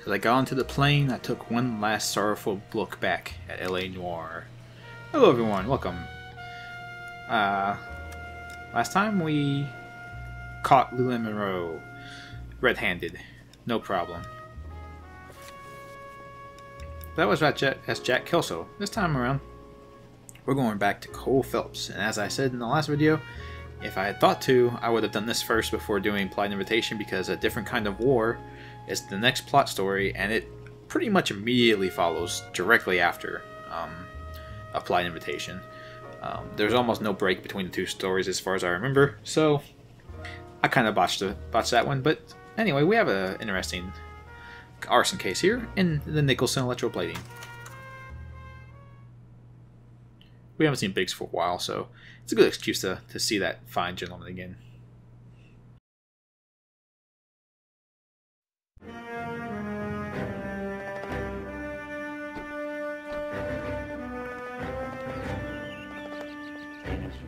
As I got onto the plane, I took one last sorrowful look back at LA Noire. Hello everyone, welcome. Last time we caught Lula Monroe red-handed. No problem. That was as Jack Kelso. This time around, we're going back to Cole Phelps. And as I said in the last video, if I had thought to, I would have done this first before doing Applied Invitation, because A Different Kind of War is the next plot story, and it pretty much immediately follows directly after Applied Invitation. There's almost no break between the two stories as far as I remember, so I kind of botched that one. But anyway, we have an interesting arson case here in the Nicholson Electroplating. We haven't seen Biggs for a while, so it's a good excuse to see that fine gentleman again.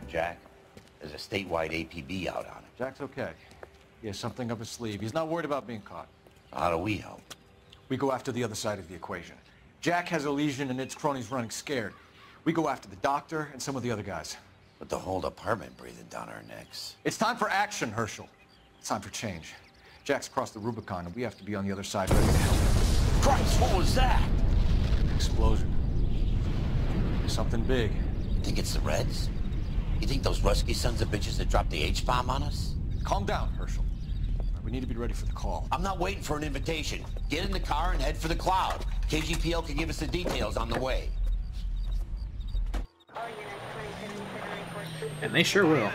Jack, there's a statewide APB out on him. Jack's okay. He has something up his sleeve. He's not worried about being caught. How do we help? We go after the other side of the equation. Jack has a legion and its cronies running scared. We go after the doctor and some of the other guys. With the whole department breathing down our necks. It's time for action, Herschel. It's time for change. Jack's crossed the Rubicon and we have to be on the other side ready to help. Christ, what was that? Explosion. Something big. You think it's the Reds? You think those Rusky sons of bitches that dropped the H-bomb on us? Calm down, Herschel. We need to be ready for the call. I'm not waiting for an invitation. Get in the car and head for the cloud. KGPL can give us the details on the way. And they sure will.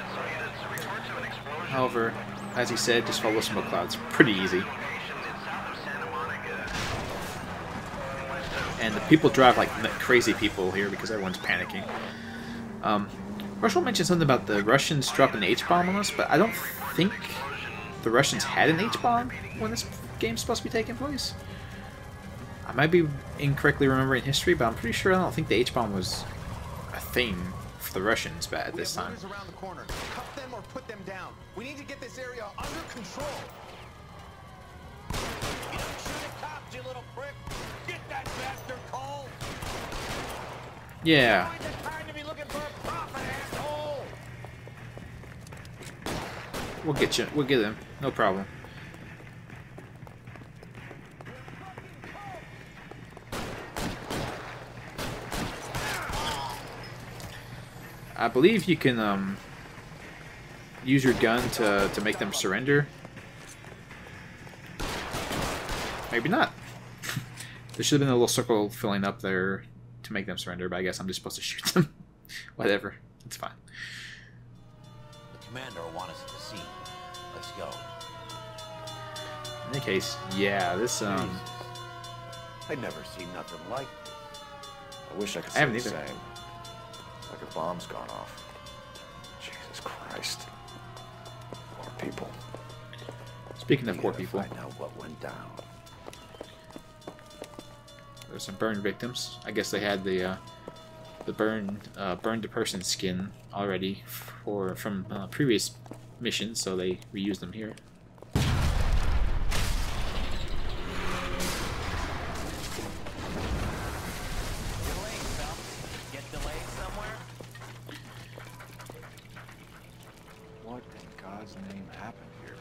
However, as he said, just follow smoke clouds. Pretty easy. And the people drive like crazy people here because everyone's panicking. Herschel mentioned something about the Russians dropping an H-bomb on us, but I don't think the Russians had an H-bomb when this game's supposed to be taking place. I might be incorrectly remembering history, but I'm pretty sure I don't think the H-bomb was a thing for the Russians at this time. Around the corner. Cut them or put them down. We need to get this area under control. You don't shoot at cops, you little prick. Get that bastard, Cole. Yeah. We'll get you. We'll get him. No problem. I believe you can use your gun to make them surrender. Maybe not. There should have been a little circle filling up there to make them surrender, but I guess I'm just supposed to shoot them. Whatever. It's fine. The commander will want us at the scene. Let's go. In any case, yeah, this I'd never seen nothing like this. I wish I could say the same. Like a bomb's gone off. Jesus Christ. Poor people. Speaking of poor people, Find out what went down. there's some burn victims. I guess they had the burned to person skin already from previous missions, so they reused them here. Get delayed somewhere? What in God's name happened here?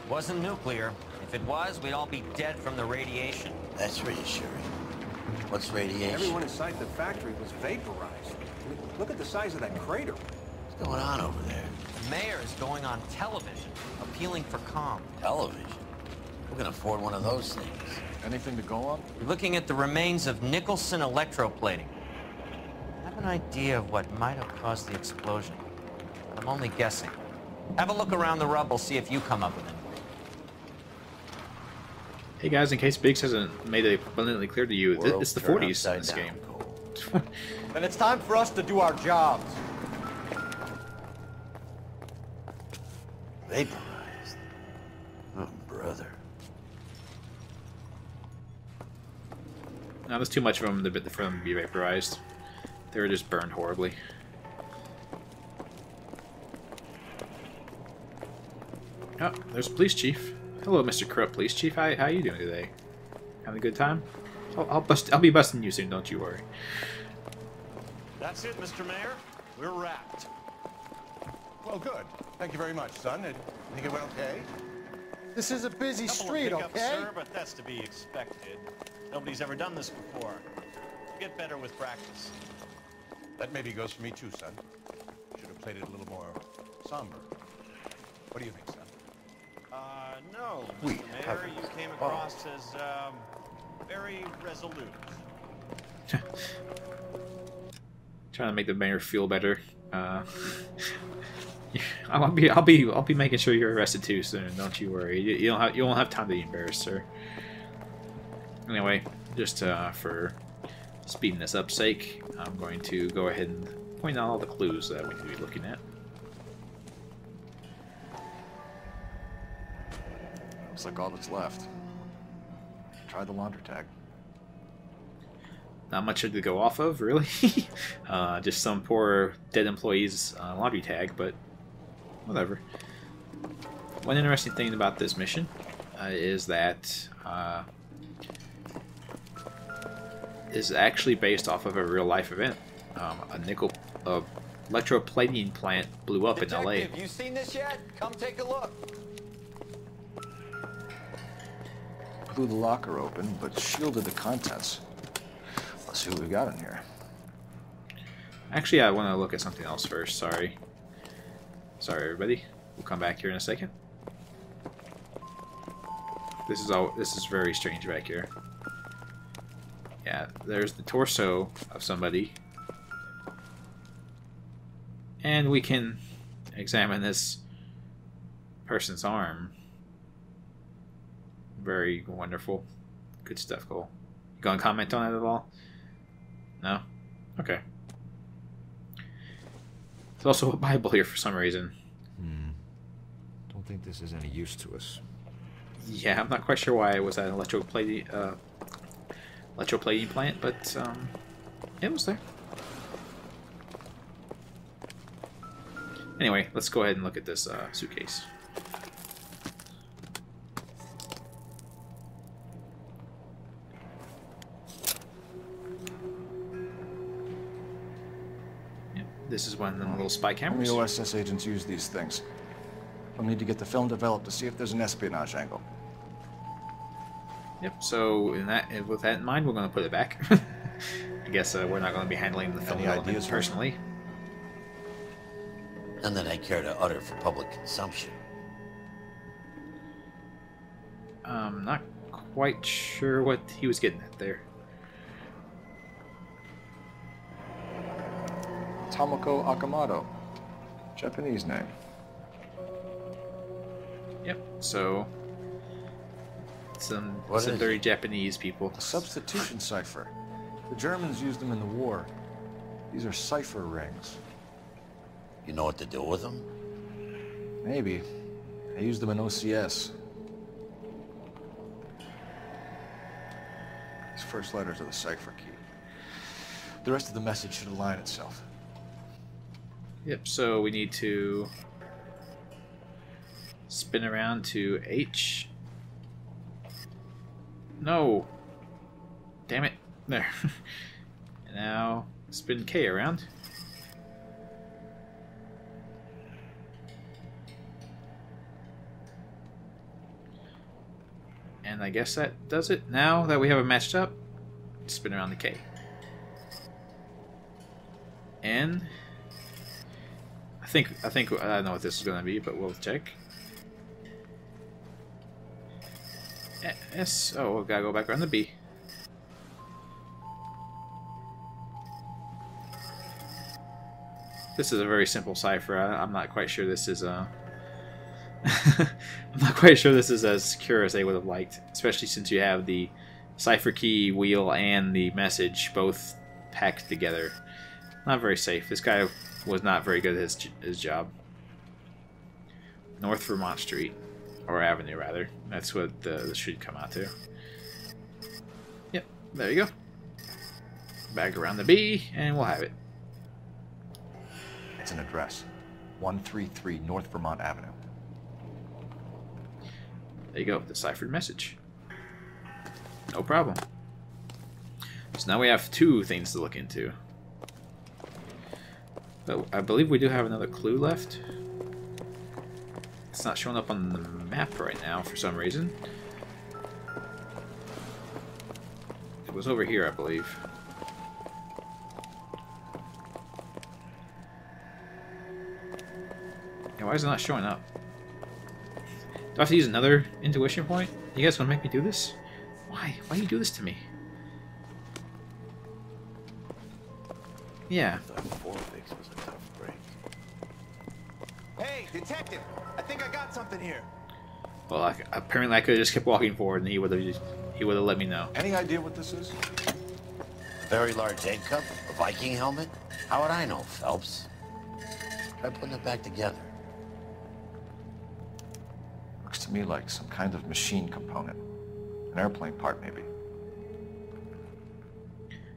Wasn't nuclear. If it was, we'd all be dead from the radiation. That's reassuring. What's radiation? Everyone inside the factory was vaporized. I mean, look at the size of that crater. What's going on over there? The mayor is going on television, appealing for calm. Television? Who can afford one of those things? Anything to go on? We're looking at the remains of Nicholson Electroplating. I have an idea of what might have caused the explosion, but I'm only guessing. Have a look around the rubble, see if you come up with anything. Hey guys, in case Biggs hasn't made it abundantly clear to you, it's the 40s in this game. Then it's time for us to do our jobs. Vaporized. Oh, brother. Now, there's too much of them for them to be vaporized. They were just burned horribly. Oh, there's a police chief. Hello, Mr. Corrupt Police Chief. How you doing today? Having a good time? I'll be busting you soon, don't you worry. That's it, Mr. Mayor. We're wrapped. Well, good. Thank you very much, son. I think it went okay. This is a busy Couple of street, hiccups, okay? sir, but that's to be expected. Nobody's ever done this before. You get better with practice. That maybe goes for me too, son. Should have played it a little more somber. What do you think, son? No, We Mr. Mayor, haven't you came across as, very resolute. Trying to make the mayor feel better. I'll be making sure you're arrested too soon. Don't you worry. You won't have time to be embarrassed, sir. Anyway, just for speeding this up sake, I'm going to go ahead and point out all the clues that we need to be looking at. Looks like all that's left. Try the laundry tag. Not much to go off of, really. Just some poor dead employee's laundry tag, but whatever. One interesting thing about this mission is that is actually based off of a real-life event. A electroplating plant blew up in LA. Detective, you seen this yet? Come take a look. Blew the locker open, but shielded the contents. Let's see what we got in here. Actually, I want to look at something else first. Sorry, everybody. We'll come back here in a second. This is very strange back here. Yeah, there's the torso of somebody, and we can examine this person's arm. Very wonderful. Good stuff, Cole. You gonna comment on it at all? No? Okay. There's also a Bible here for some reason. Don't think this is any use to us. Yeah, I'm not quite sure why it was an electroplating plant, but it was there. Anyway, let's go ahead and look at this suitcase. This is one of them little spy cameras. Only OSS agents use these things. We'll need to get the film developed to see if there's an espionage angle. Yep. So with that in mind, we're going to put it back. I guess we're not going to be handling the film development personally. None that I care to utter for public consumption. I'm not quite sure what he was getting at there. Tomoko Akamoto. Japanese name. Yep. So some very Japanese people. A substitution cipher. The Germans used them in the war. These are cipher rings. You know what to do with them? Maybe. I used them in OCS. These first letters are the cipher key. The rest of the message should align itself. Yep, so we need to spin around to H. No! Damn it. There. And now spin K around. And I guess that does it. Now that we have it matched up, spin around the K. And I think I know what this is going to be, but we'll check. S. Oh, we gotta go back around the B. This is a very simple cipher. I'm not quite sure this is I'm not quite sure this is as secure as they would have liked, especially since you have the cipher key wheel and the message both packed together. Not very safe. This guy was not very good at his job. North Vermont Street, or Avenue rather. That's what this should come out to. Yep, there you go. Back around the B, and we'll have it. It's an address. 133 North Vermont Avenue. There you go, deciphered message. No problem. So now we have 2 things to look into. But I believe we do have another clue left. It's not showing up on the map right now for some reason. It was over here, I believe. Yeah, why is it not showing up? Do I have to use another intuition point? You guys gonna make me do this? Why? Why do you do this to me? Yeah. That 4 fix was a tough break. Hey, detective! I think I got something here. Well, apparently I could have just kept walking forward, and he would have let me know. Any idea what this is? Very large egg cup? A Viking helmet? How would I know, Phelps? Try putting it back together. Looks to me like some kind of machine component. An airplane part, maybe.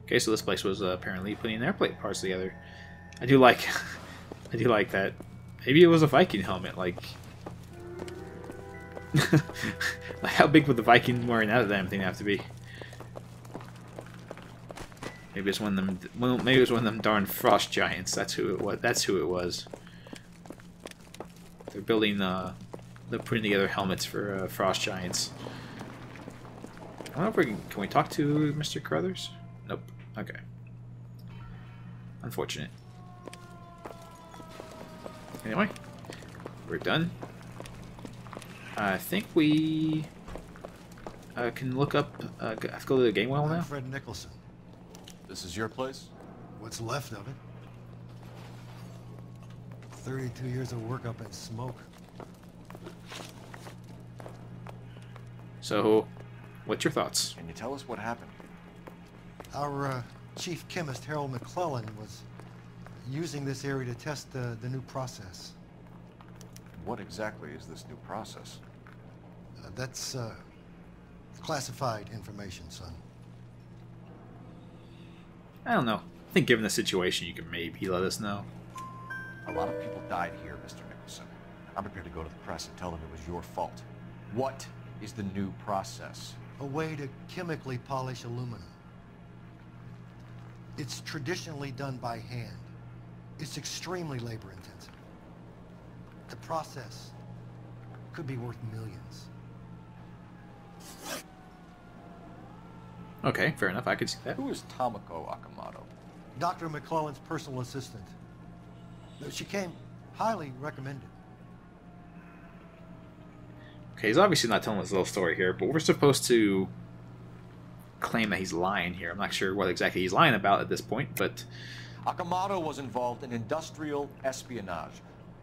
Okay, so this place was apparently putting airplane parts together. I do like that. Maybe it was a Viking helmet, like... like how big would the Viking wearing that damn thing have to be? Maybe it's one of them. Well, maybe it was one of them darn frost giants. That's who it was. That's who it was. They're building. They're putting together helmets for frost giants. I don't know if we can we talk to Mr. Carruthers? Nope. Okay. Unfortunate. Anyway, we're done. I think we can look up. I have to go to the game well now. I'm Fred Nicholson. This is your place? What's left of it? 32 years of work up in smoke. So, what's your thoughts? Can you tell us what happened? Our chief chemist, Harold McClellan, was using this area to test the new process. What exactly is this new process? That's classified information, son. I don't know. I think given the situation, you can maybe let us know. A lot of people died here, Mr. Nicholson. I'm prepared to go to the press and tell them it was your fault. What is the new process? A way to chemically polish aluminum. It's traditionally done by hand. It's extremely labor-intensive. The process could be worth millions. Okay, fair enough. I could see that. Who is Tomoko Akamoto? Dr. McClellan's personal assistant. She came highly recommended. Okay, he's obviously not telling us a little story here, but we're supposed to claim that he's lying here. I'm not sure what exactly he's lying about at this point, but... Akamoto was involved in industrial espionage.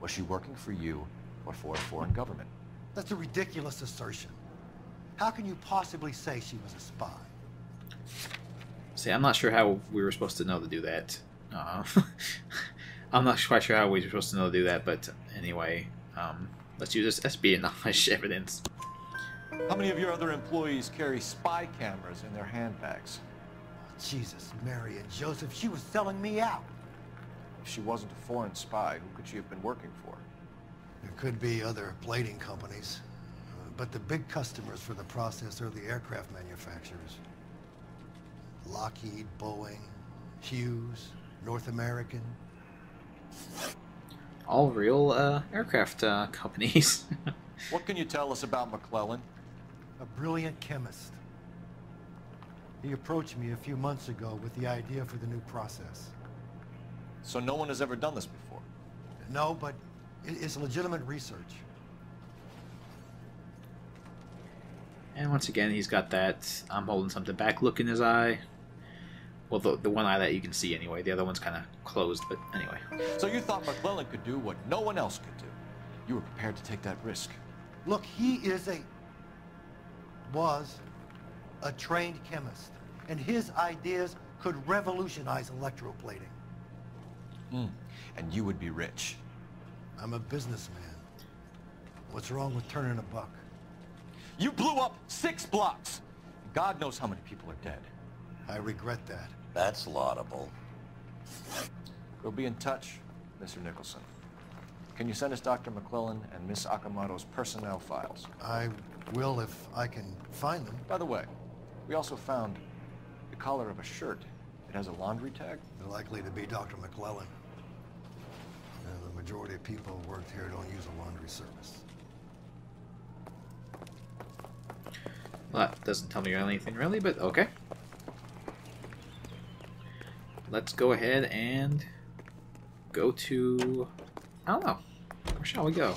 Was she working for you or for a foreign government? That's a ridiculous assertion. How can you possibly say she was a spy? See, I'm not sure how we were supposed to know to do that. I'm not quite sure how we were supposed to know to do that, but anyway, let's use this espionage evidence. How many of your other employees carry spy cameras in their handbags? Jesus, Mary and Joseph, she was selling me out. If she wasn't a foreign spy, who could she have been working for? There could be other plating companies, but the big customers for the process are the aircraft manufacturers. Lockheed, Boeing, Hughes, North American. All real aircraft companies. What can you tell us about McClellan? A brilliant chemist. He approached me a few months ago with the idea for the new process. So no one has ever done this before? No, but it's legitimate research. And once again, he's got that I'm holding something back look in his eye. Well, the one eye that you can see anyway. The other one's kind of closed, but anyway. So you thought McClellan could do what no one else could do. You were prepared to take that risk. Look, he was a trained chemist, and his ideas could revolutionize electroplating. And you would be rich. I'm a businessman. What's wrong with turning a buck? You blew up 6 blocks! God knows how many people are dead. I regret that. That's laudable. We'll be in touch, Mr. Nicholson. Can you send us Dr. McClellan and Miss Akamoto's personnel files? I will if I can find them. By the way, We also found the collar of a shirt. It has a laundry tag. They're likely to be Dr. McClellan. And the majority of people who work here don't use a laundry service. Well, that doesn't tell me anything really, but okay. Let's go ahead and go to... I don't know. Where shall we go?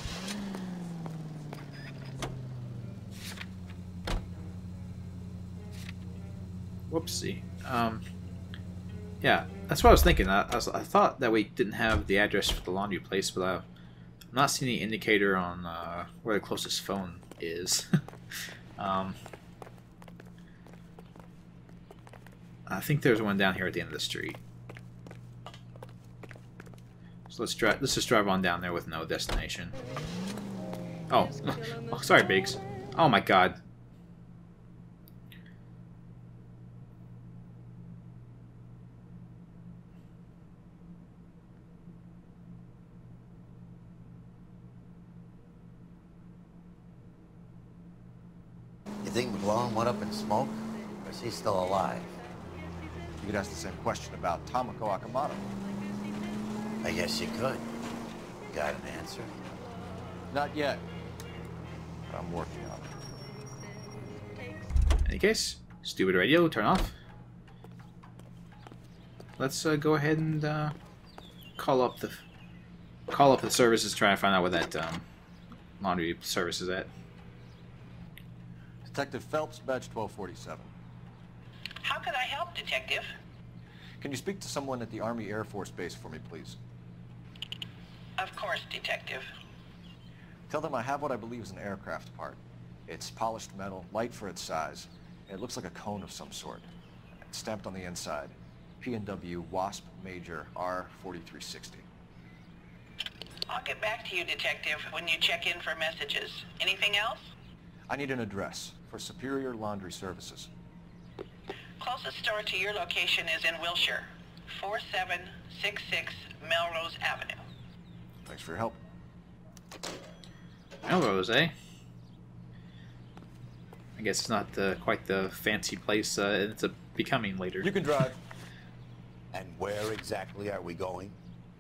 Whoopsie. Yeah, that's what I was thinking. I thought that we didn't have the address for the laundry place, but I'm not seeing any indicator on where the closest phone is. I think there's one down here at the end of the street. So let's just drive on down there with no destination. Oh, oh sorry, Biggs. Oh my God. You think McClellan went up in smoke? Or is he still alive? You could ask the same question about Tomoko Akamoto. I guess you could. Got an answer? Not yet. But I'm working on it. In any case, stupid radio, turn off. Let's go ahead and call up the services, try and find out where that laundry service is at. Detective Phelps, badge 1247. How could I help, Detective? Can you speak to someone at the Army Air Force Base for me, please? Of course, Detective. Tell them I have what I believe is an aircraft part. It's polished metal, light for its size, and it looks like a cone of some sort. It's stamped on the inside. P&W Wasp Major R4360. I'll get back to you, Detective, when you check in for messages. Anything else? I need an address for Superior Laundry Services. Closest store to your location is in Wilshire, 4766 Melrose Avenue. Thanks for your help. Melrose, eh? I guess it's not quite the fancy place it's becoming later. You can drive. And where exactly are we going?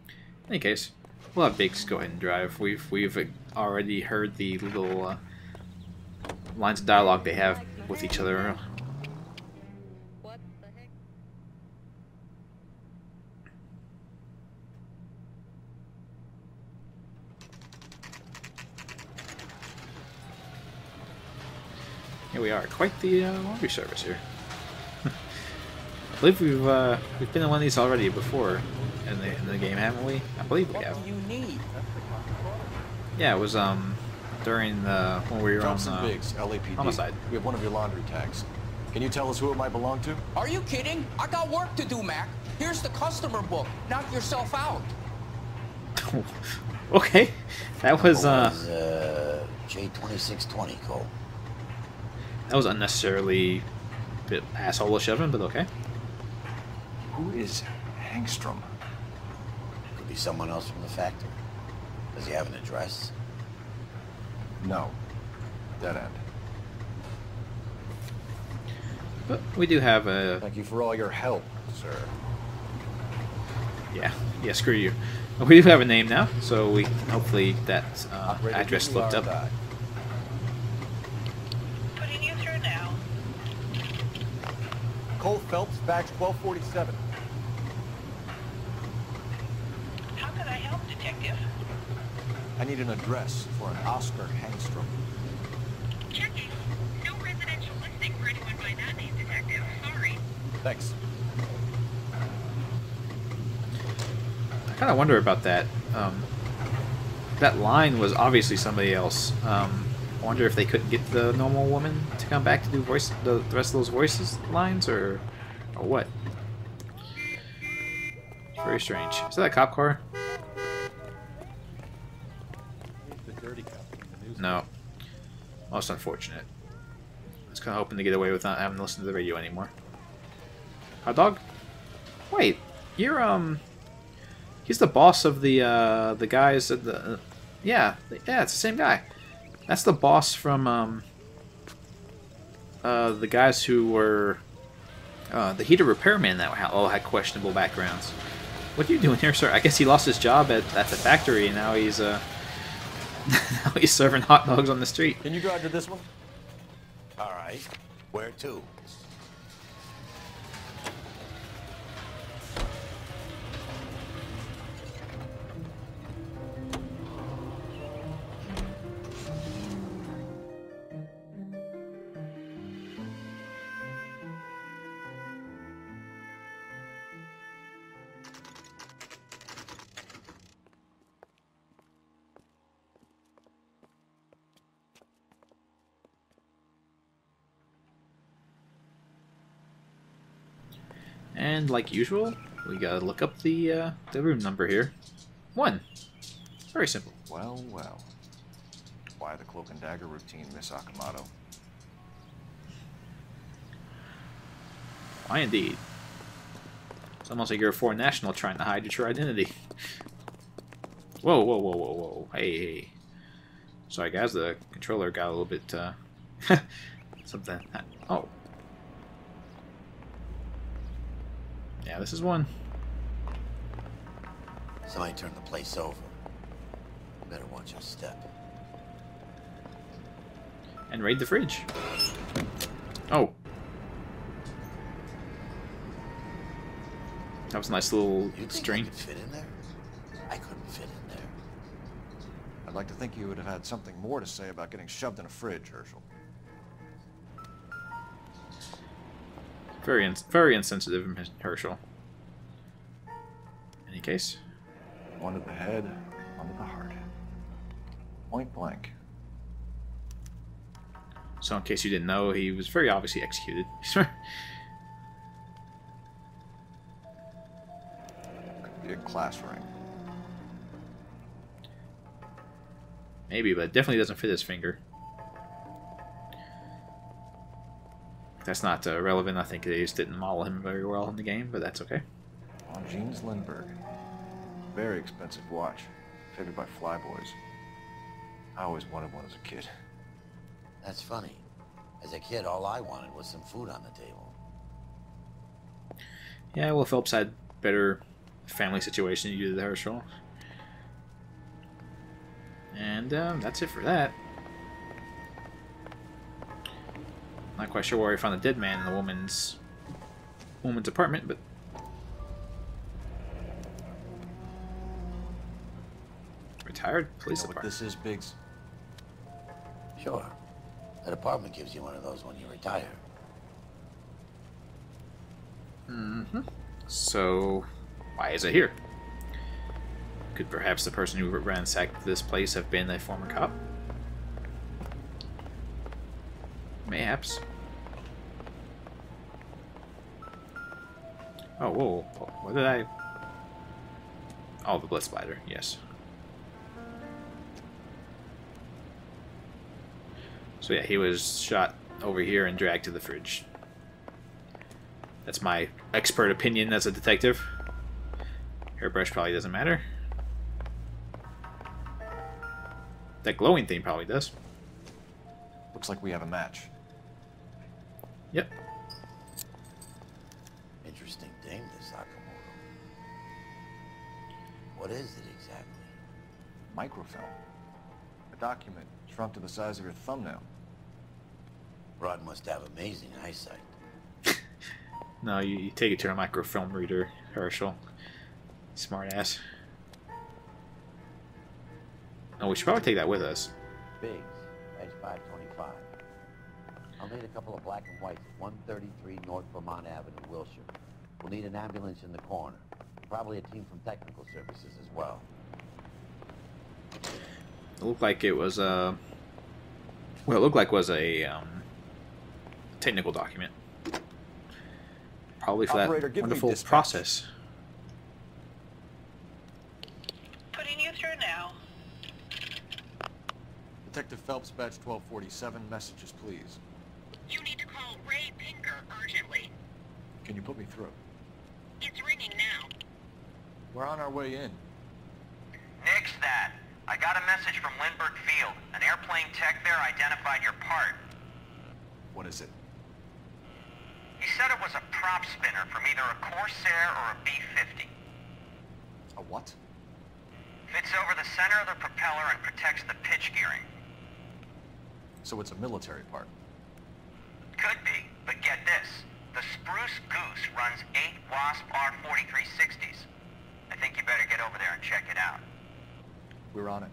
In any case, we'll have Biggs go ahead and drive. We've already heard the little lines of dialogue they have with each other. What the heck? Here we are, quite the laundry service here. I believe we've been in one of these already before in the game, haven't we? I believe we have. What do you need? Yeah, it was during when we were Phelps on and Biggs, LAPD. homicide. We have one of your laundry tags. Can you tell us who it might belong to? Are you kidding? I got work to do, Mac. Here's the customer book. Knock yourself out. Okay, that was J2620, Cole. that was unnecessarily a bit asshole-ish of him, but okay. Who is Hangstrom? Could be someone else from the factory. Does he have an address? No. Dead end. But we do have a... Thank you for all your help, sir. Yeah, screw you. We do have a name now, so we hopefully that address looked up. Putting you through now. Cole Phelps, badge 1247. How could I help, Detective? I need an address for an Oscar Hangstrom. Checking. No residential listing for anyone by that name, Detective. Sorry. Thanks. I kind of wonder about that. That line was obviously somebody else. I wonder if they couldn't get the normal woman to come back to do the rest of those voices lines, or what? It's very strange. Is that a cop car? No. Most unfortunate. I was kind of hoping to get away with not having to listen to the radio anymore. Hot dog? Wait, you're he's the boss of the guys at the yeah, it's the same guy. That's the boss from the guys who were the heater repairmen that all had questionable backgrounds. What are you doing here, sir? I guess he lost his job at the factory, and now he's now he's serving hot dogs on the street. Can you drive to this one? All right. Where to? And like usual, we gotta look up the room number here. 1. Very simple. Well, well. Why the cloak and dagger routine, Miss Akamoto? Why indeed. It's almost like you're a foreign national trying to hide your true identity. Whoa, whoa, whoa, whoa, whoa. Hey, hey. Sorry guys, the controller got a little bit, something. Oh. Yeah, this is 1. Somebody turned the place over. Better watch your step. And raid the fridge. Oh. That was a nice little You think string. I could fit in there? I couldn't fit in there. I'd like to think you would have had something more to say about getting shoved in a fridge, Herschel. Very insensitive, Herschel. Any case? One to the head, one to the heart. Point blank. So in case you didn't know, he was very obviously executed. Could be a class ring. Maybe, but it definitely doesn't fit his finger. That's not relevant. I think they just didn't model him very well in the game, but that's okay. Jeans Lindbergh. Very expensive watch. Figured by flyboys. I always wanted one as a kid. That's funny. As a kid, all I wanted was some food on the table. Yeah, well, Phelps had better family situation than you did, Herschel. And that's it for that. Not quite sure where he found the dead man in the woman's apartment, but retired police department. This is Biggs. Sure. That apartment gives you one of those when you retire. Mm-hmm. So, why is it here? Could perhaps the person who ransacked this place have been a former cop? Mayhaps. Oh, whoa. What did I... Oh, the blood splatter. Yes. So yeah, he was shot over here and dragged to the fridge. That's my expert opinion as a detective. Hairbrush probably doesn't matter. That glowing thing probably does. Looks like we have a match. Yep. Interesting dame, this Akamoto. What is it exactly? Microfilm. A document shrunk to the size of your thumbnail. Rod must have amazing eyesight. No, you take it to a microfilm reader, Herschel. Smart ass. Oh, we should probably take that with us. Biggs, edge 525. I'll need a couple of black and whites at 133 North Vermont Avenue, Wilshire. We'll need an ambulance in the corner. Probably a team from technical services as well. It looked like it was a... Well, it looked like it was a technical document. Probably for Operator, that give me wonderful dispatch. process. Putting you through now. Detective Phelps, badge 1247. Messages, please. You need to call Ray Pinker urgently. Can you put me through? It's ringing now. We're on our way in. Nix that. I got a message from Lindbergh Field. An airplane tech there identified your part. What is it? was a prop spinner from either a Corsair or a B-50. A what? Fits over the center of the propeller and protects the pitch gearing. So it's a military part. Could be, but get this. The Spruce Goose runs 8 Wasp R-4360s. I think you better get over there and check it out. We're on it.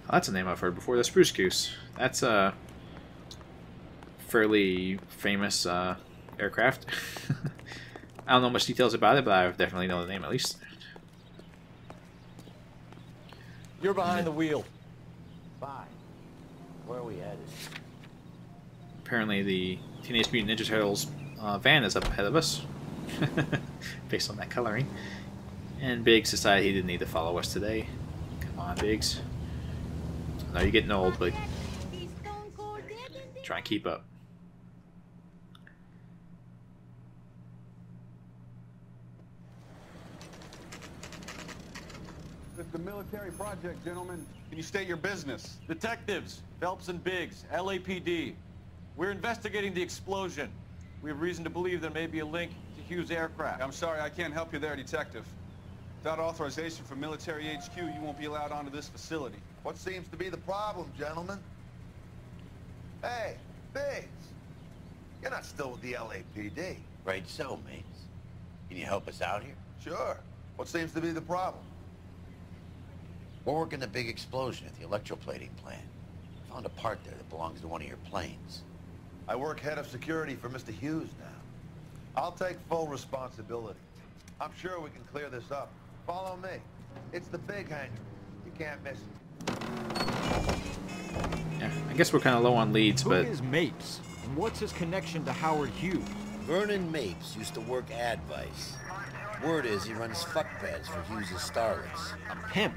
Oh, that's a name I've heard before, the Spruce Goose. That's a fairly famous aircraft. I don't know much details about it, but I definitely know the name at least. You're behind the wheel. Fine. Where are we headed? Apparently the Teenage Mutant Ninja Turtles van is up ahead of us. Based on that coloring. And Biggs decided he didn't need to follow us today. Come on, Biggs. I know you're getting old, but try and keep up. It's a military project, gentlemen. Can you state your business? Detectives, Phelps and Biggs, LAPD. We're investigating the explosion. We have reason to believe there may be a link to Hughes' aircraft. I'm sorry, I can't help you there, Detective. Without authorization from Military HQ, you won't be allowed onto this facility. What seems to be the problem, gentlemen? Hey, Biggs. You're not still with the LAPD. Right so, mates. Can you help us out here? Sure. What seems to be the problem? We're working the big explosion at the electroplating plant. Found a part there that belongs to one of your planes. I work head of security for Mr. Hughes now. I'll take full responsibility. I'm sure we can clear this up. Follow me. It's the big hangar. You can't miss it. Yeah, I guess we're kind of low on leads, but... Who is Mapes? And what's his connection to Howard Hughes? Vernon Mapes used to work Advice. Word is he runs fuck beds for Hughes' starlets. A pimp.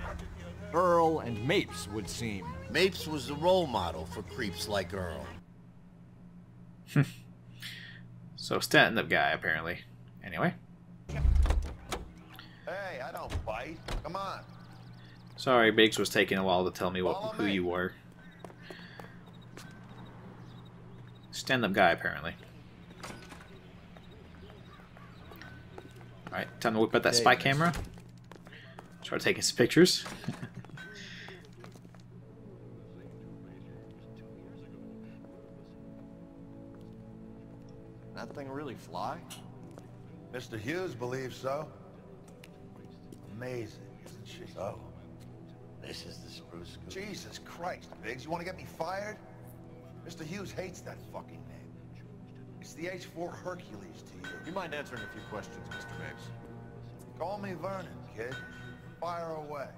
Earl and Mapes would seem. Mapes was the role model for creeps like Earl. So stand-up guy, apparently. Anyway. Hey, I don't bite. Come on. Sorry, Biggs was taking a while to tell me who you were. Stand-up guy, apparently. Alright, time to whip out that spy camera. Start taking some pictures. That thing really fly? Mr. Hughes believes so. Amazing, isn't she? So, this is the Spruce Goose. Jesus Christ, Biggs, you want to get me fired? Mr. Hughes hates that fucking name. It's the H-4 Hercules to you. You mind answering a few questions, Mr. Mapes? Call me Vernon, kid. Fire away.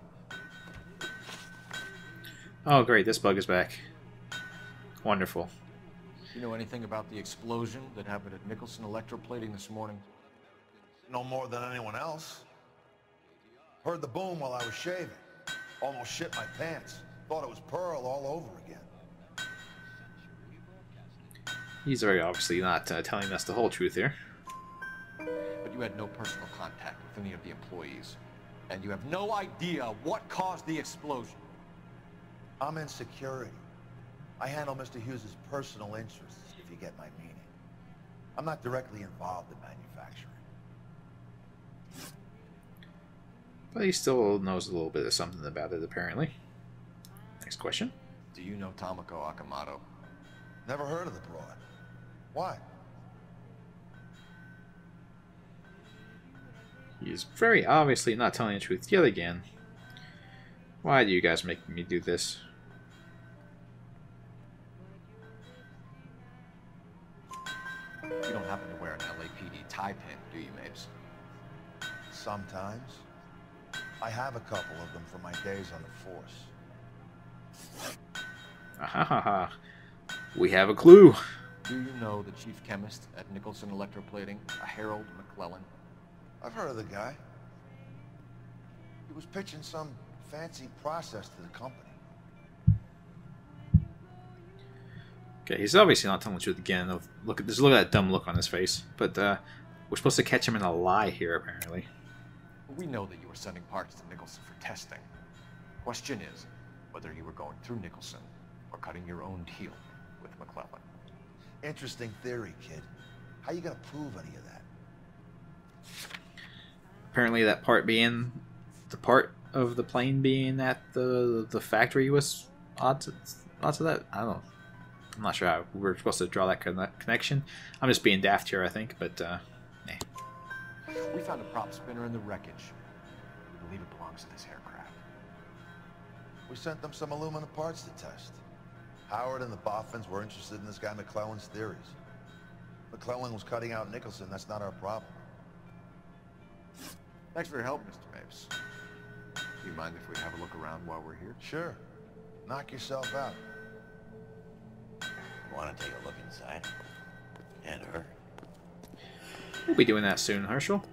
Oh great, this bug is back. Wonderful. You know anything about the explosion that happened at Nicholson Electroplating this morning? No more than anyone else. Heard the boom while I was shaving. Almost shit my pants. Thought it was Pearl all over again. He's very obviously not telling us the whole truth here. But you had no personal contact with any of the employees. And you have no idea what caused the explosion. I'm in security. I handle Mr. Hughes' personal interests, if you get my meaning. I'm not directly involved in manufacturing. But he still knows a little bit of something about it, apparently. Next question. Do you know Tomoko Akamoto? Never heard of the broad. Why? He's very obviously not telling the truth yet again. Why do you guys make me do this? You don't happen to wear an LAPD tie pin, do you, Mapes? Sometimes. I have a couple of them from my days on the force. Ahahaha. We have a clue. Do you know the chief chemist at Nicholson Electroplating, a Harold McClellan? I've heard of the guy. He was pitching some fancy process to the company. Okay, he's obviously not telling the truth again. Look at that dumb look on his face. But we're supposed to catch him in a lie here, apparently. We know that you were sending parts to Nicholson for testing. Question is whether you were going through Nicholson or cutting your own deal with McClellan. Interesting theory, kid. How you gonna prove any of that? Apparently that part being the part of the plane being at the factory was odd to that. I'm not sure how we're supposed to draw that connection. I'm just being daft here, I think, but We found a prop spinner in the wreckage. We believe it belongs to this aircraft. We sent them some aluminum parts to test. Howard and the Boffins were interested in this guy McClellan's theories. McClellan was cutting out Nicholson. That's not our problem. Thanks for your help, Mr. Mapes. Do you mind if we have a look around while we're here? Sure. Knock yourself out. Want to take a look inside? And her? we'll be doing that soon, Herschel.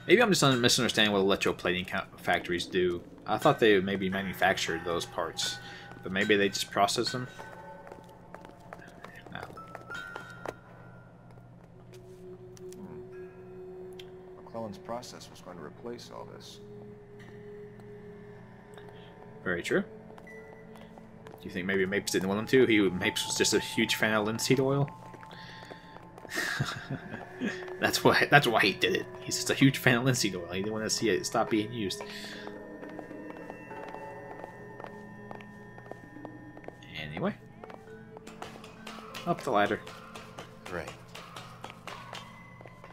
Maybe I'm just misunderstanding what electroplating factories do. I thought they maybe manufactured those parts, but maybe they just process them. No. McClellan's process was going to replace all this. Very true. Do you think maybe Mapes didn't want him to? Mapes was just a huge fan of linseed oil. That's why he did it. He's just a huge fan of linseed oil. He didn't want to see it stop being used. Anyway, up the ladder. Great.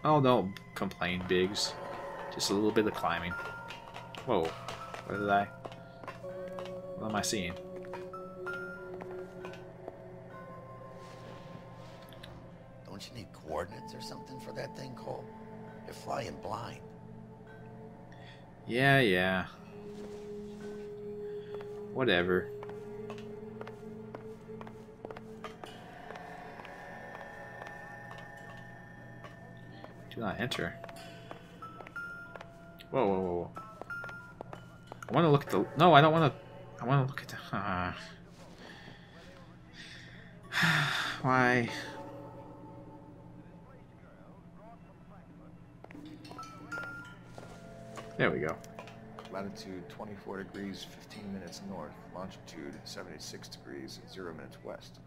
Oh, don't complain, Biggs. Just a little bit of climbing. Whoa, what am I seeing? Don't you need coordinates or something for that thing, Cole? You're flying blind. Yeah. Whatever. Do not enter. Whoa. I want to look at the... No, I don't want to... I want to look at the... Why? There we go. Latitude 24 degrees, 15 minutes north. Longitude 76 degrees, 0 minutes west.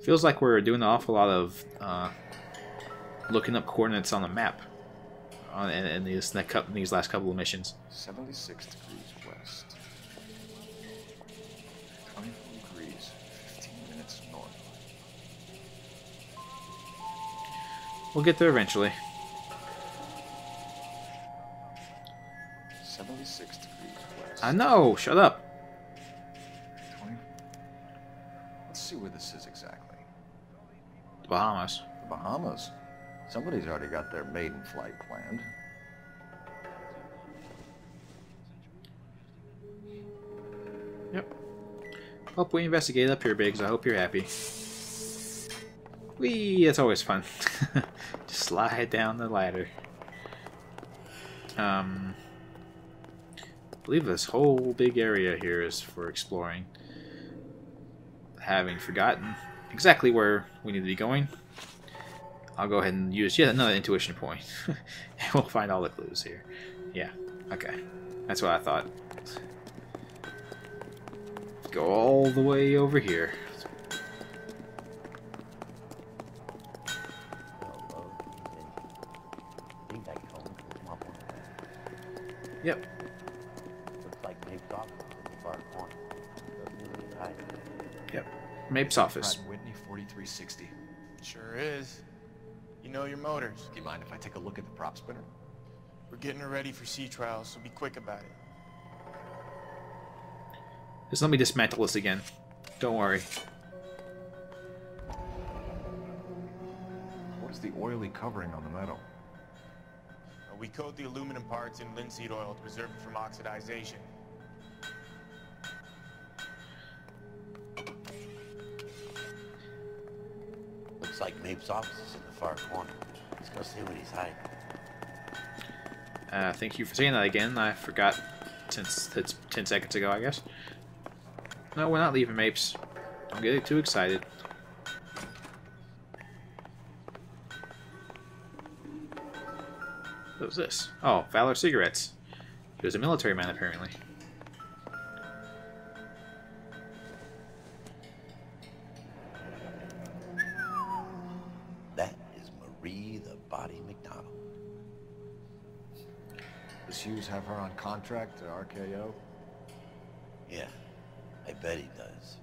Feels like we're doing an awful lot of looking up coordinates on the map in these last couple of missions. 76 degrees west. 24 degrees, 15 minutes north. We'll get there eventually. 76 degrees west. I know! Shut up! 20. Let's see where this is exactly. The Bahamas. The Bahamas? Somebody's already got their maiden flight planned. Yep. Hope we investigate up here, Biggs. I hope you're happy. Whee! That's always fun. Just slide down the ladder. I believe this whole big area here is for exploring. Having forgotten exactly where we need to be going, I'll go ahead and use yet another intuition point. And we'll find all the clues here. Yeah, okay. That's what I thought. Go all the way over here. Yep. Looks like Mapes' office in the far corner. Yep. Mapes' office. Pratt & Whitney 4360. Sure is. You know your motors. Do you mind if I take a look at the prop spinner? We're getting her ready for sea trials, so be quick about it. Just let me dismantle this again. Don't worry. What's the oily covering on the metal? We coat the aluminum parts in linseed oil to preserve it from oxidization. Looks like Mapes' office is in the far corner. Let's go see what he's hiding. Thank you for saying that again. I forgot since it's 10 seconds ago, I guess. No, we're not leaving Mapes. Don't get too excited. What was this? Oh, Valor cigarettes. He was a military man, apparently. body, McDonald. Does Hughes have her on contract to RKO? Yeah, I bet he does.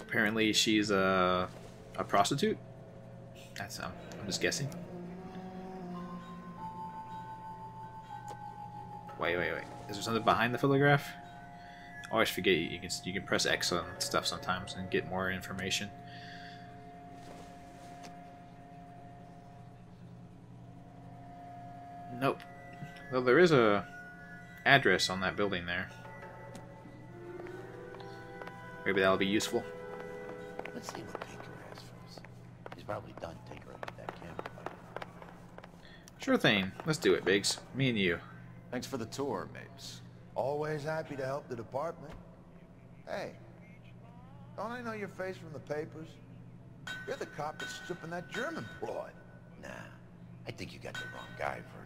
Apparently she's a prostitute? That's I'm just guessing. Wait. Is there something behind the photograph? I always forget you can press X on stuff sometimes and get more information. Nope. Well, there is a address on that building there. Maybe that'll be useful. Let's see what Pinker has for us. He's probably done tinkering with that camera. Sure thing. Let's do it, Biggs. Me and you. Thanks for the tour, Mapes. Always happy to help the department. Hey, don't I know your face from the papers? You're the cop that's stripping that German broad. Nah, I think you got the wrong guy for it.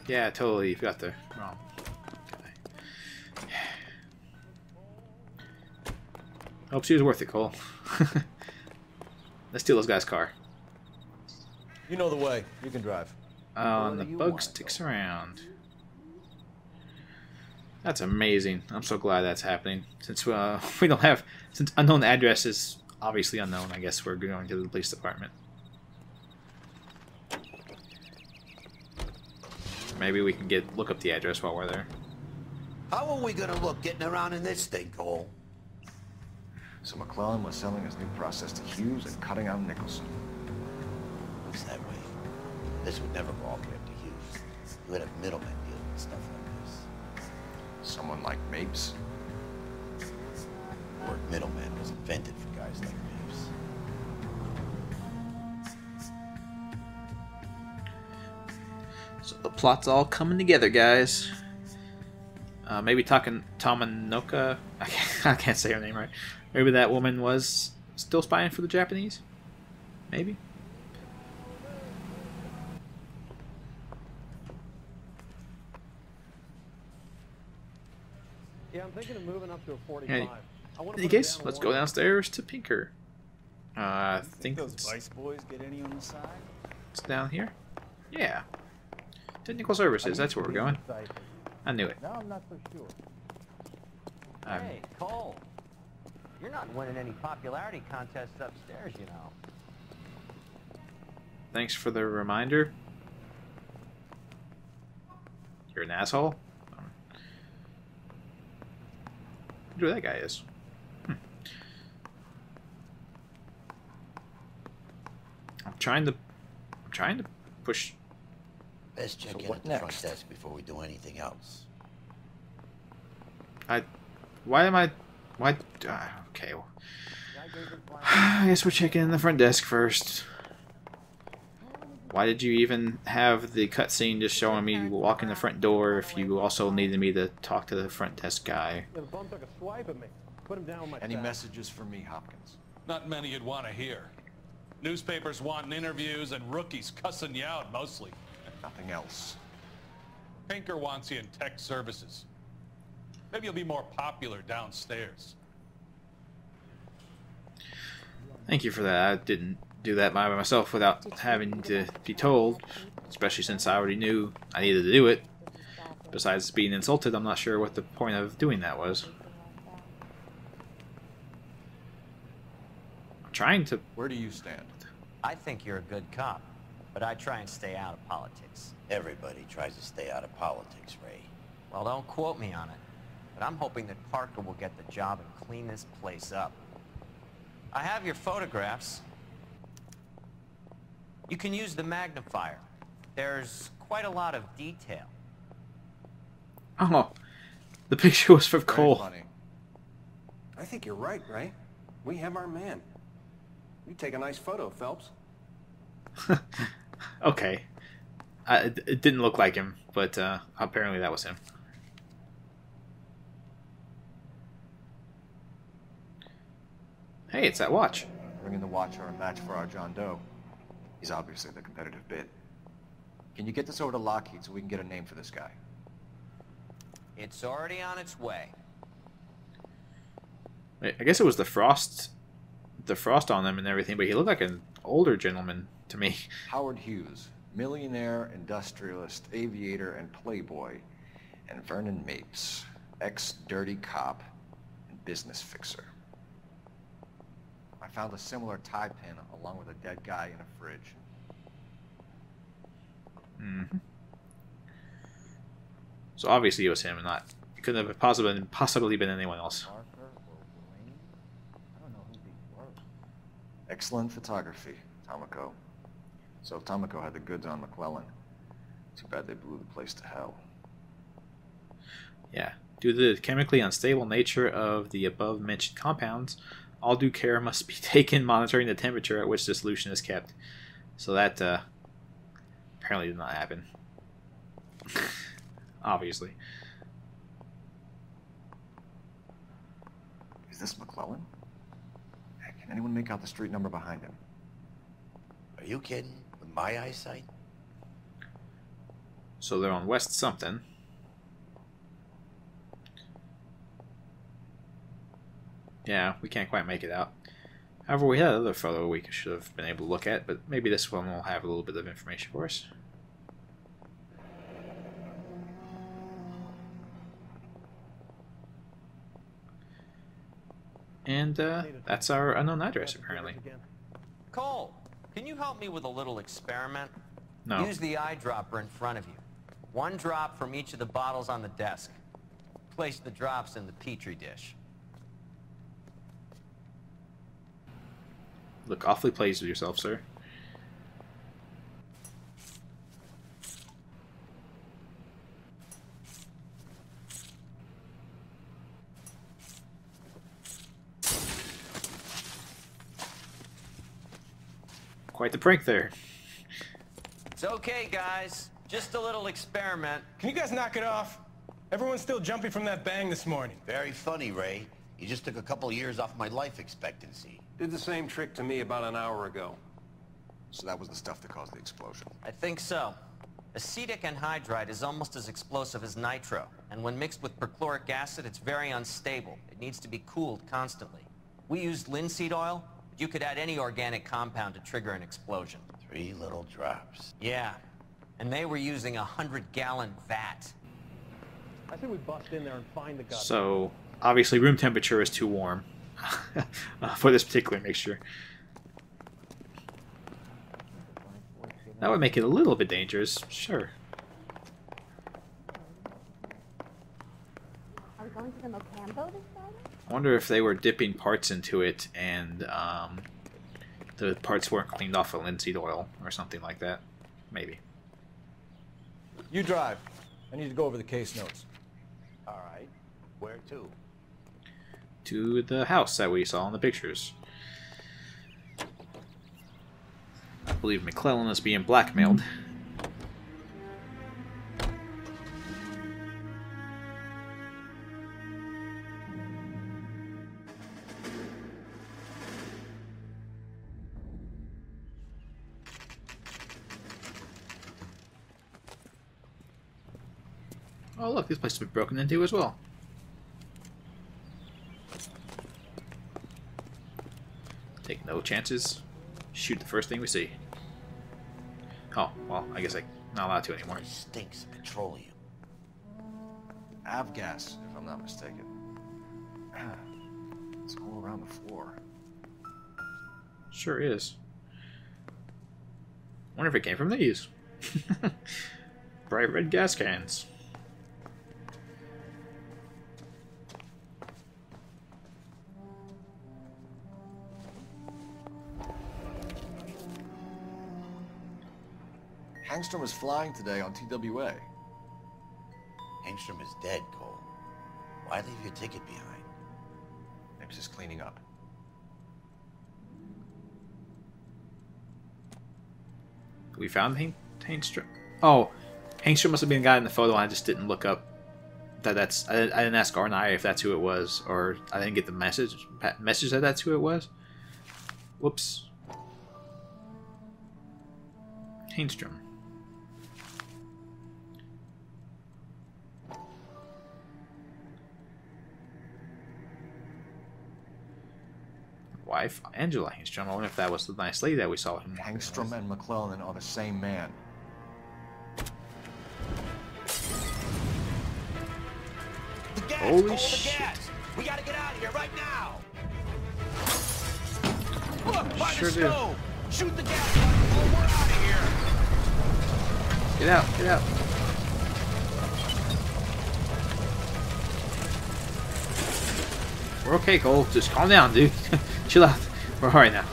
Yeah, totally. You've got the wrong guy. Hope she was worth it, Cole. Let's steal this guy's car. You know the way. You can drive. Oh, and the bug sticks around. That's amazing. I'm so glad that's happening. Since we don't have... Since unknown address is obviously unknown, I guess we're going to the police department. Maybe we can look up the address while we're there. How are we gonna look getting around in this thing, Cole? So McClellan was selling his new process to Hughes and cutting out Nicholson. Looks that way. This would never go all the way up to Hughes. You would have middlemen dealing with stuff like this. Someone like Mapes? The word middleman was invented for guys like Mapes. So the plot's all coming together, guys. Maybe Tamanoka. I can't say her name right. Maybe that woman was still spying for the Japanese? Maybe? Yeah, I'm thinking of moving up to a 45. In any case, let's go downstairs to Pinker. I think those Vice boys get any on the side? It's down here. Yeah. Technical services, that's where we're going. I knew it. No, I'm not so sure. Hey, Cole. You're not winning any popularity contests upstairs, you know. Thanks for the reminder. You're an asshole. I wonder who that guy is. I'm trying to push. Best check in at the front desk before we do anything else. Okay. I guess we're checking in the front desk first. Why did you even have the cutscene just showing me walking the front door if you also needed me to talk to the front desk guy? The bum took a swipe at me. Put him down with my Any sack. messages for me, Hopkins? Not many you'd want to hear. Newspapers wanting interviews and rookies cussing you out mostly. Nothing else. Pinker wants you in tech services. Maybe you'll be more popular downstairs. Thank you for that. I didn't do that by myself without having to be told, especially since I already knew I needed to do it. Besides being insulted, I'm not sure what the point of doing that was. I'm trying to... Where do you stand? I think you're a good cop, but I try and stay out of politics. Everybody tries to stay out of politics, Ray. Well, don't quote me on it, but I'm hoping that Parker will get the job and clean this place up. I have your photographs. You can use the magnifier. There's quite a lot of detail. Oh, the picture was from Cole. I think you're right, Ray. We have our man. You take a nice photo, Phelps. Okay. It didn't look like him, but apparently that was him. Hey, it's that watch. Bringing the watch or a match for our John Doe. He's obviously the competitive bid. Can you get this over to Lockheed so we can get a name for this guy? It's already on its way. I guess it was the frost on them and everything, but he looked like an older gentleman to me. Howard Hughes, millionaire, industrialist, aviator, and playboy. And Vernon Mapes, ex-dirty cop and business fixer. I found a similar tie pin along with a dead guy in a fridge. Mm-hmm. So obviously it was him, and not. It couldn't have possibly been anyone else. Excellent photography, Tomoko. So Tomoko had the goods on McClellan. Too bad they blew the place to hell. Yeah. Due to the chemically unstable nature of the above-mentioned compounds, all due care must be taken monitoring the temperature at which the solution is kept. So that apparently did not happen. Obviously. Is this McClellan? Can anyone make out the street number behind him? Are you kidding? With my eyesight? So they're on West something. Yeah, we can't quite make it out. However, we had another photo we should have been able to look at, but maybe this one will have a little bit of information for us. And that's our unknown address, apparently. Cole, can you help me with a little experiment? No. Use the eyedropper in front of you. One drop from each of the bottles on the desk. Place the drops in the petri dish. Look awfully pleased with yourself, sir. Quite the prank there. It's okay, guys. Just a little experiment. Can you guys knock it off? Everyone's still jumping from that bang this morning. Very funny, Ray. You just took a couple years off my life expectancy. Did the same trick to me about an hour ago. So that was the stuff that caused the explosion. I think so. Acetic anhydride is almost as explosive as nitro, and when mixed with perchloric acid, it's very unstable. It needs to be cooled constantly. We used linseed oil, but you could add any organic compound to trigger an explosion. 3 little drops. Yeah, and they were using a 100-gallon vat. I think we bust in there and find the guy. So, obviously room temperature is too warm for this particular mixture. That would make it a little bit dangerous, sure. Are we going to the Mocambo this Friday? I wonder if they were dipping parts into it and the parts weren't cleaned off of linseed oil or something like that. Maybe. You drive. I need to go over the case notes. All right. Where to? To the house that we saw in the pictures. I believe McClellan is being blackmailed. Oh look, this place has been broken into as well. Take no chances. Shoot the first thing we see. Oh, well, I guess I'm not allowed to anymore. It stinks of petroleum. Avgas, if I'm not mistaken. It's all around the floor. Sure is. Wonder if it came from these. Bright red gas cans. Hangstrom was flying today on TWA. Hangstrom is dead, Cole. Why leave your ticket behind? Maybe just cleaning up. We found Hangstrom. Oh, Hangstrom must have been the guy in the photo. And I just didn't look up that's. I didn't ask R&I if that's who it was, or I didn't get the message that that's who it was. Whoops. Hangstrom. wife, Angela Hangstrom. I wonder if that was the nice lady that we saw him. Hangstrom and McClellan are the same man. Holy shit. We gotta get out of here right now. Look, by the stove. Shoot the gas button or we're out of here. Get out, get out. We're okay, Cole. Just calm down, dude. Chill out. We're alright now.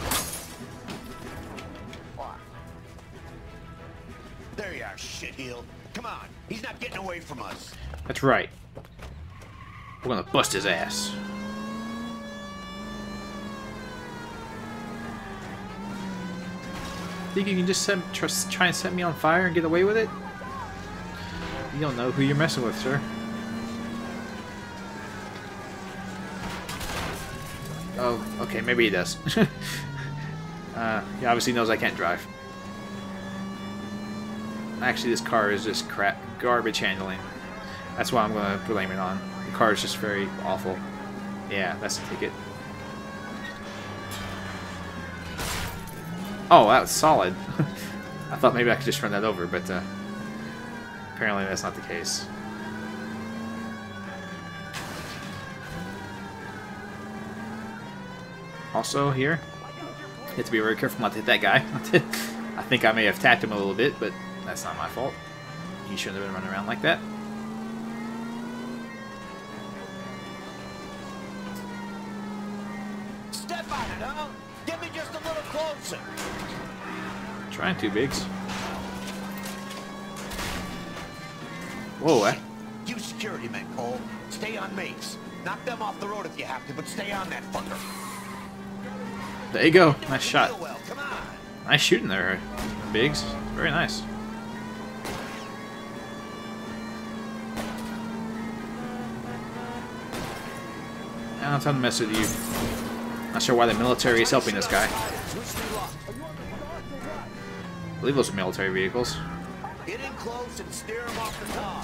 There you are, shitheel. Come on, he's not getting away from us. That's right. We're gonna bust his ass. Think you can just try and set me on fire and get away with it? You don't know who you're messing with, sir. Oh, okay, maybe he does. He obviously knows I can't drive. Actually, this car is just crap, garbage handling. That's why I'm gonna blame it on. The car is just very awful. Yeah, that's the ticket. Oh, that was solid. I thought maybe I could just run that over, but apparently that's not the case. Also here, you have to be very careful not to hit that guy. I think I may have tapped him a little bit, but that's not my fault. He shouldn't have been running around like that. Step on it, huh? Get me just a little closer. Trying to, Biggs. Whoa, eh? You security men, Cole. Stay on mates. Knock them off the road if you have to, but stay on that fucker. There you go. Nice shot. Nice shooting there, Biggs. Very nice. I don't have time to mess with you. Not sure why the military is helping this guy. I believe those are military vehicles. Get in close and steer him off the car.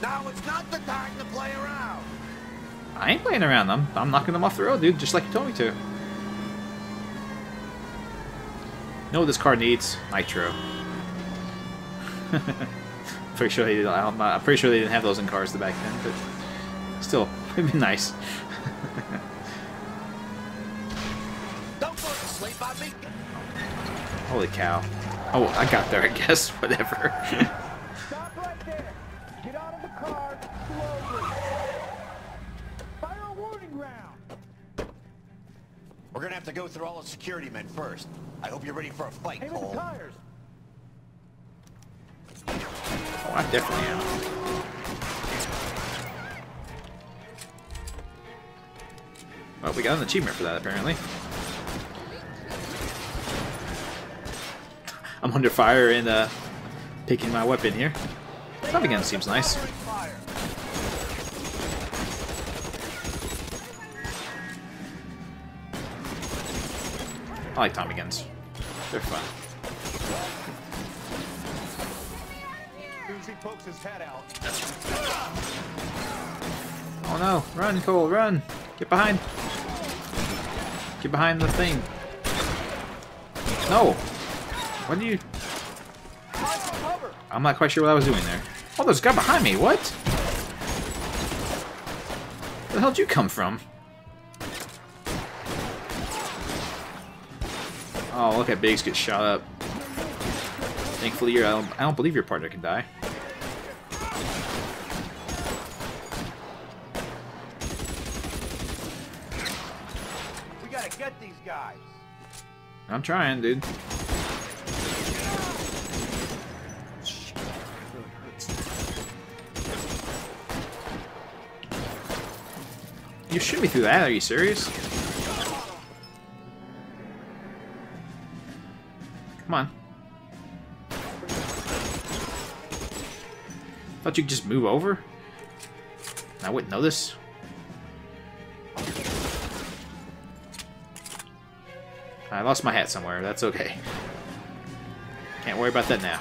Now it's not the time to play around. I ain't playing around. I'm knocking them off the road, dude, just like you told me to. You know what this car needs? Nitro. Pretty sure they did. I'm pretty sure they didn't have those in cars back then, but still, it'd be nice. Don't go to sleep on me. Holy cow! Oh, I got there, I guess. Whatever. Stop right there. Get out of the car slowly. Fire a warning round. We're gonna have to go through all the security men first. I hope you're ready for a fight, Aim Cole. at the tires. Oh, I definitely am. Well, we got an achievement for that, apparently. I'm under fire and picking my weapon here. Tommy gun seems nice. I like Tommy guns. They're fun. He pokes his head out. Oh no! Run, Cole, run! Get behind! Get behind the thing. No! What do you... I'm not quite sure what I was doing there. Oh, there's a guy behind me. What? Where the hell did you come from? Oh, look at Biggs get shot up. Thankfully, I don't believe your partner can die. We gotta get these guys. I'm trying, dude. You shoot me through that? Are you serious? Come on. Thought you could just move over? I wouldn't know this. I lost my hat somewhere. That's okay. Can't worry about that now.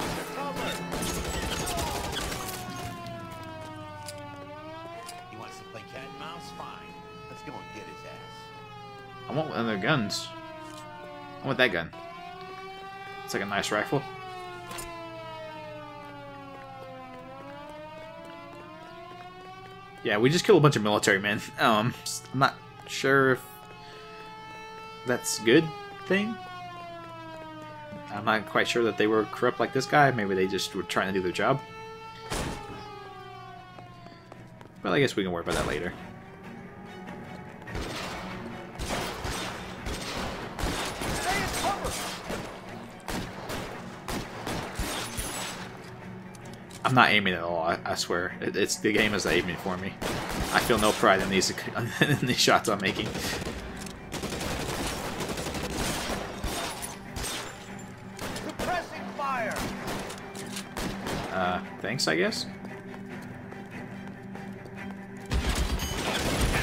He wants to play cat and mouse? want one of their guns. I want that gun. It's like a nice rifle. Yeah, we just killed a bunch of military men. I'm not sure if that's a good thing. I'm not quite sure that they were corrupt like this guy. Maybe they just were trying to do their job. But I guess we can worry about that later. I'm not aiming at all, I swear. It's the game is aiming for me. I feel no pride in these in these shots I'm making. Suppressing fire. Thanks, I guess.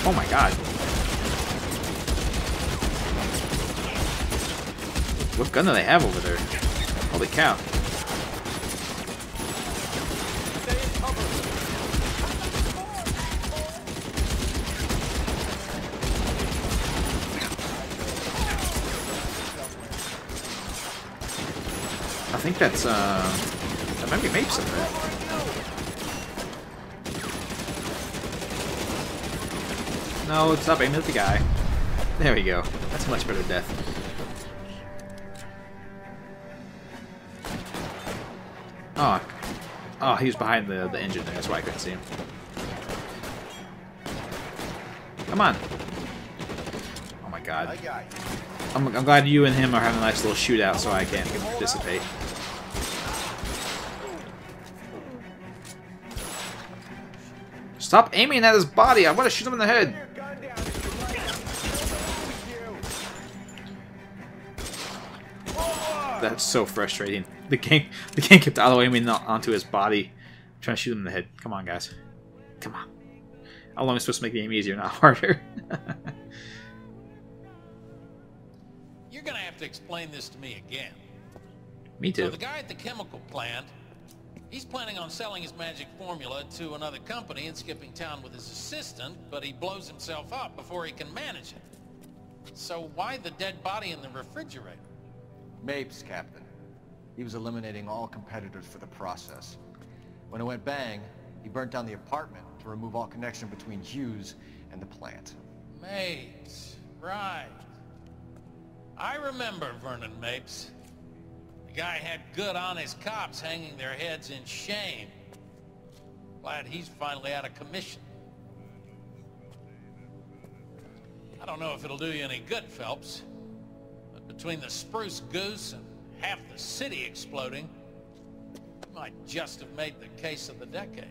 Oh my god. What gun do they have over there? Holy cow. I think that's, that might be Mapes in there. No, stop aiming at the guy. There we go. That's a much better death. Oh. Oh, he was behind the engine there. That's why I couldn't see him. Come on. Oh my god. I'm glad you and him are having a nice little shootout so I can participate. Stop aiming at his body! I want to shoot him in the head! That's so frustrating. The game kept auto-aiming onto his body, trying to shoot him in the head. Come on, guys. Come on. How long am I supposed to make the game easier, not harder? You're gonna have to explain this to me again. Me too. So the guy at the chemical plant, he's planning on selling his magic formula to another company and skipping town with his assistant, but he blows himself up before he can manage it. So why the dead body in the refrigerator? Mapes, Captain. He was eliminating all competitors for the process. When it went bang, he burnt down the apartment to remove all connection between Hughes and the plant. Mapes, right. I remember Vernon Mapes. The guy had good honest cops hanging their heads in shame. Glad he's finally out of commission. I don't know if it'll do you any good, Phelps. But between the spruce goose and half the city exploding, you might just have made the case of the decade.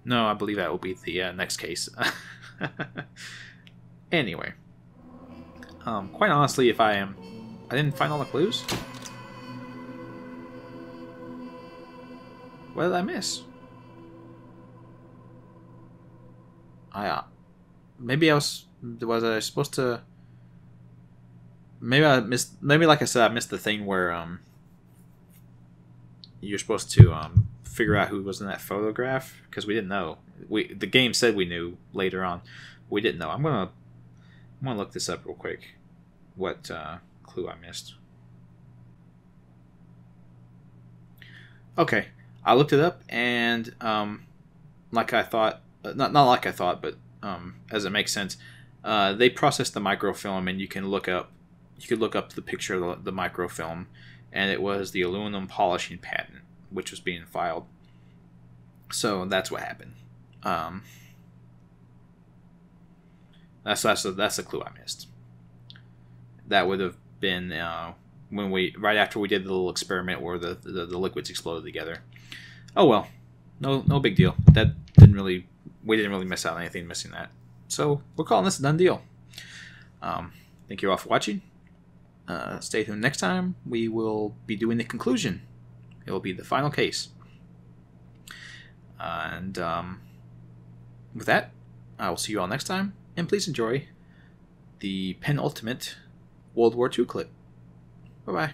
No, I believe that will be the next case. Anyway. Quite honestly, if I didn't find all the clues. What did I miss? Maybe was I supposed to? Maybe I missed. Maybe, like I said, I missed the thing where you're supposed to figure out who was in that photograph, because we didn't know. The game said we knew later on. We didn't know. I'm gonna look this up real quick. What clue I missed? Okay, I looked it up, and like I thought, not like I thought, but as it makes sense, they processed the microfilm, and you could look up the picture of the microfilm, and it was the aluminum polishing patent, which was being filed. So that's what happened. That's the clue I missed. That would have been when right after we did the little experiment where the liquids exploded together. Oh well, no big deal. We didn't really miss out on anything missing that. So we're calling this a done deal. Thank you all for watching. Stay tuned next time. We will be doing the conclusion. It will be the final case. And with that, I will see you all next time. And please enjoy the penultimate World War II clip. Bye-bye.